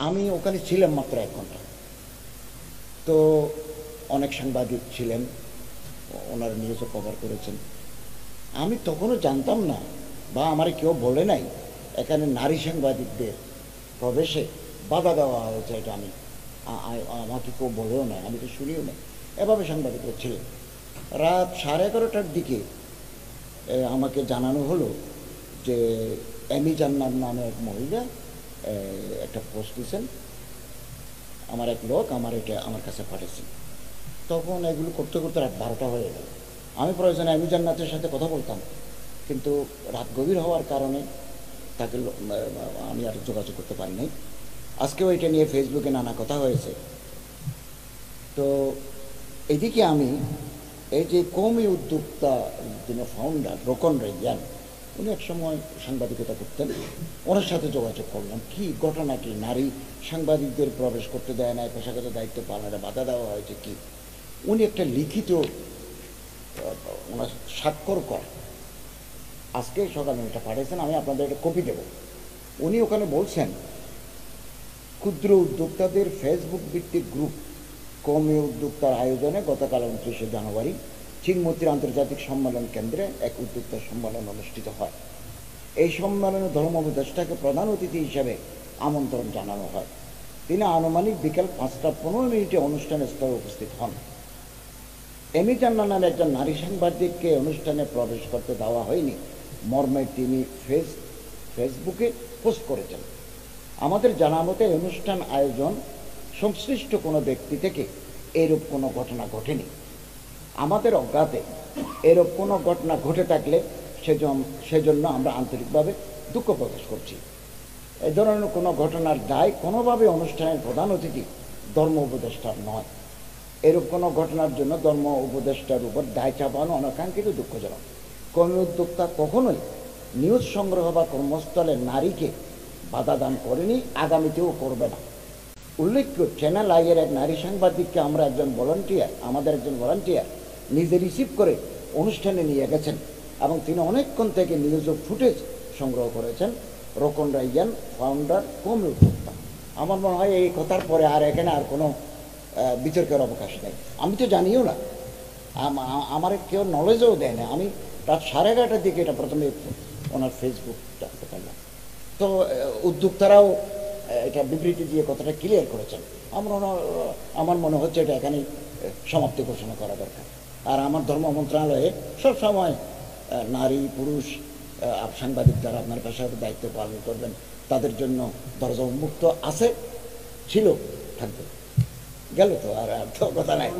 আমি ওখানে ছিলাম মাত্র 1 ঘন্টা। তো অনেক সাংবাদিক ছিলেন, ওনারা নিউজও কভার করেছেন। আমি তখনও জানতাম না বা আমার কেউ বলে নাই এখানে নারী সাংবাদিকদের প্রবেশে বাধা দেওয়া হয়েছে। এটা আমাকে কেউ বলেও নাই, আমি তো শুনিও নাই। এভাবে সাংবাদিকরা ছিলেন। রাত 11:30টার দিকে আমাকে জানানো হলো যে এমি জান্নাত নামে এক মহিলা একটা পোস্ট দিয়েছেন, আমার এক লোক আমার কাছে পাঠিয়েছেন। তখন এগুলো করতে করতে রাত 12টা হয়ে গেল। আমি প্রয়োজনে এমি জান্নাতের সাথে কথা বলতাম, কিন্তু রাত গভীর হওয়ার কারণে তাকে আমি আর যোগাযোগ করতে পারি নাই। আজকেও এটা নিয়ে ফেসবুকে নানা কথা হয়েছে। তো এদিকে আমি এই যে কওমি উদ্যোক্তা যিনি ফাউন্ডার রোকন রাইয়ান, উনি এক সময় সাংবাদিকতা করতেন, ওনার সাথে যোগাযোগ করলাম। কি ঘটনা, কি নারী সাংবাদিকদের প্রবেশ করতে দেয় না, পেশাগত দায়িত্ব পালনে বাধা দেওয়া হয়েছে কি? উনি একটা লিখিত ওনার স্বাক্ষর কর আজকে সকালে এটা পাঠিয়েছেন, আমি আপনাদের একটা কপি দেব। উনি ওখানে বলছেন, ক্ষুদ্র উদ্যোক্তাদের ফেসবুক ভিত্তিক গ্রুপ কওমি উদ্যোক্তার আয়োজনে গতকাল 29শে জানুয়ারি চিনমতির আন্তর্জাতিক সম্মেলন কেন্দ্রে এক উদ্যোক্তা সম্মেলন অনুষ্ঠিত হয়। এই সম্মেলনে ধর্ম উপদেষ্টাকে প্রধান অতিথি হিসেবে আমন্ত্রণ জানানো হয়। তিনি আনুমানিক বিকেল 5টা 15 অনুষ্ঠানে স্থলে উপস্থিত হন। এমি জান্নাত নামে একজন নারী সাংবাদিককে অনুষ্ঠানে প্রবেশ করতে দেওয়া হয়নি মর্মে তিনি ফেসবুকে পোস্ট করেছেন। আমাদের জানা মতে অনুষ্ঠান আয়োজন সংশ্লিষ্ট কোনো ব্যক্তি থেকে এরূপ কোনো ঘটনা ঘটেনি। আমাদের অজ্ঞাতে এরূপ কোনো ঘটনা ঘটে থাকলে সেজন্য আমরা আন্তরিকভাবে দুঃখ প্রকাশ করছি। এ ধরনের কোনো ঘটনার দায় কোনোভাবে অনুষ্ঠানের প্রধান অতিথি ধর্ম উপদেষ্টার নয়। এরূপ কোনো ঘটনার জন্য ধর্ম উপদেষ্টার উপর দায় চাপানো অনাকাঙ্ক্ষিত দুঃখজনক। কওমি উদ্যোক্তা কখনোই নিউজ সংগ্রহ বা কর্মস্থলে নারীকে বাধা দান করেনি, আগামীতেও করবে না। উল্লেখ্য, চ্যানেল আইয়ের এক নারী সাংবাদিককে আমাদের একজন ভলান্টিয়ার নিজে রিসিভ করে অনুষ্ঠানে নিয়ে গেছেন এবং তিনি অনেকক্ষণ থেকে নিউজ ও ফুটেজ সংগ্রহ করেছেন। রোকন রাইয়ান, ফাউন্ডার, কওমি উদ্যোক্তা। আমার মনে হয় এই কথার পরে আর এখানে আর কোনো বিতর্কের অবকাশ নেই। আমি তো জানিও না, আমার কেউ নলেজও দেয় না। আমি রাত 11:30টার দিকে এটা প্রথমে ওনার ফেসবুক জানতে পারলাম। তো উদ্যোক্তারাও এটা বিবৃতি দিয়ে কথাটা ক্লিয়ার করেছেন। আমার মনে হচ্ছে এটা এখানেই সমাপ্তি ঘোষণা করা দরকার। আর আমার ধর্ম মন্ত্রণালয়ে সবসময় নারী পুরুষ সাংবাদিক যারা আপনার পেশাগত দায়িত্ব পালন করবেন তাদের জন্য দরজা উন্মুক্ত আছে, ছিল, থাকবে। গেল তো আর তো কথা নাই।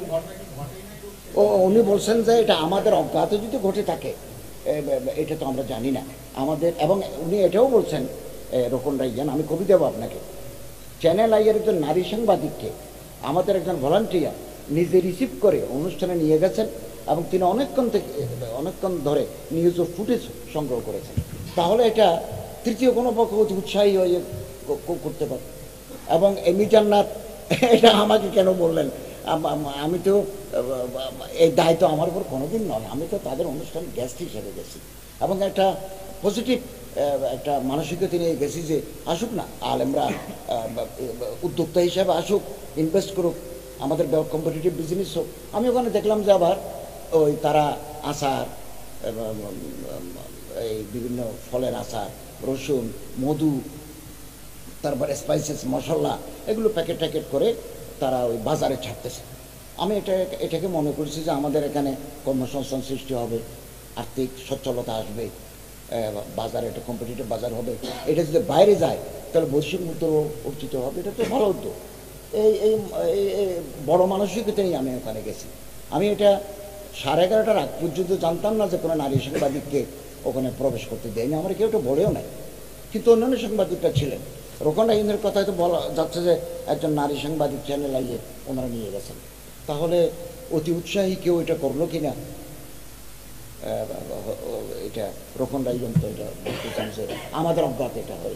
উনি বলছেন যে এটা আমাদের অজ্ঞাত যদি ঘটে থাকে, এটা তো আমরা জানি না আমাদের। এবং উনি এটাও বলছেন, রোকন রাইয়ান, আমি কবি দেবো আপনাকে, চ্যানেল আইয়ের একজন নারী সাংবাদিককে আমাদের একজন ভলান্টিয়ার নিজে রিসিভ করে অনুষ্ঠানে নিয়ে গেছেন এবং তিনি অনেকক্ষণ ধরে নিউজ ও ফুটেজ সংগ্রহ করেছেন। তাহলে এটা তৃতীয় কোনো পক্ষ উৎসাহী হয়ে করতে পারে। এবং এমি জান্নাত এটা আমাকে কেন বললেন? আমি তো এই দায়িত্ব আমার উপর কোনোদিন নয়। আমি তো তাদের অনুষ্ঠান গেস্ট হিসেবে গেছি এবং একটা পজিটিভ একটা মানসিকতা নিয়ে গেছি যে আসুক না, আলেমরা উদ্যোক্তা হিসাবে আসুক, ইনভেস্ট করুক, আমাদের কম্পিটিটিভ বিজনেস হোক। আমি ওখানে দেখলাম যে আবার ওই তারা আচার, এই বিভিন্ন ফলের আচার, রসুন, মধু, তারপরে স্পাইসেস, মশলা, এগুলো প্যাকেট করে তারা ওই বাজারে ছাড়তেছে। আমি এটাকে মনে করছি যে আমাদের এখানে কর্মসংস্থান সৃষ্টি হবে, আর্থিক সচ্ছলতা আসবে, বাজারে একটা কম্পিটিটিভ বাজার হবে। এটা যদি বাইরে যায় তাহলে বৈশ্বিক মুদ্রা অর্জিত হবে। এটা তো ভালো উদ্যোগ। এই বড় মানসিকতা নিয়ে আমি ওখানে গেছি। আমি এটা 11:30টার আগ পর্যন্ত জানতাম না যে কোনো নারী সাংবাদিককে ওখানে প্রবেশ করতে দেয়নি। আমার কেউ তো বলেও নাই, কিন্তু অন্যান্য সাংবাদিকরা ছিলেন। রোকন রাইয়ানের কথায় তো বলা যাচ্ছে যে একজন নারী সাংবাদিক চ্যানেল আইয়ে ওনারা নিয়ে গেছেন। তাহলে অতি উৎসাহী কেউ এটা করলো কি না, এটা রোকন রাইয়ান তো এটা বলতে চান যে আমাদের অজ্ঞাত এটা হয়েছে।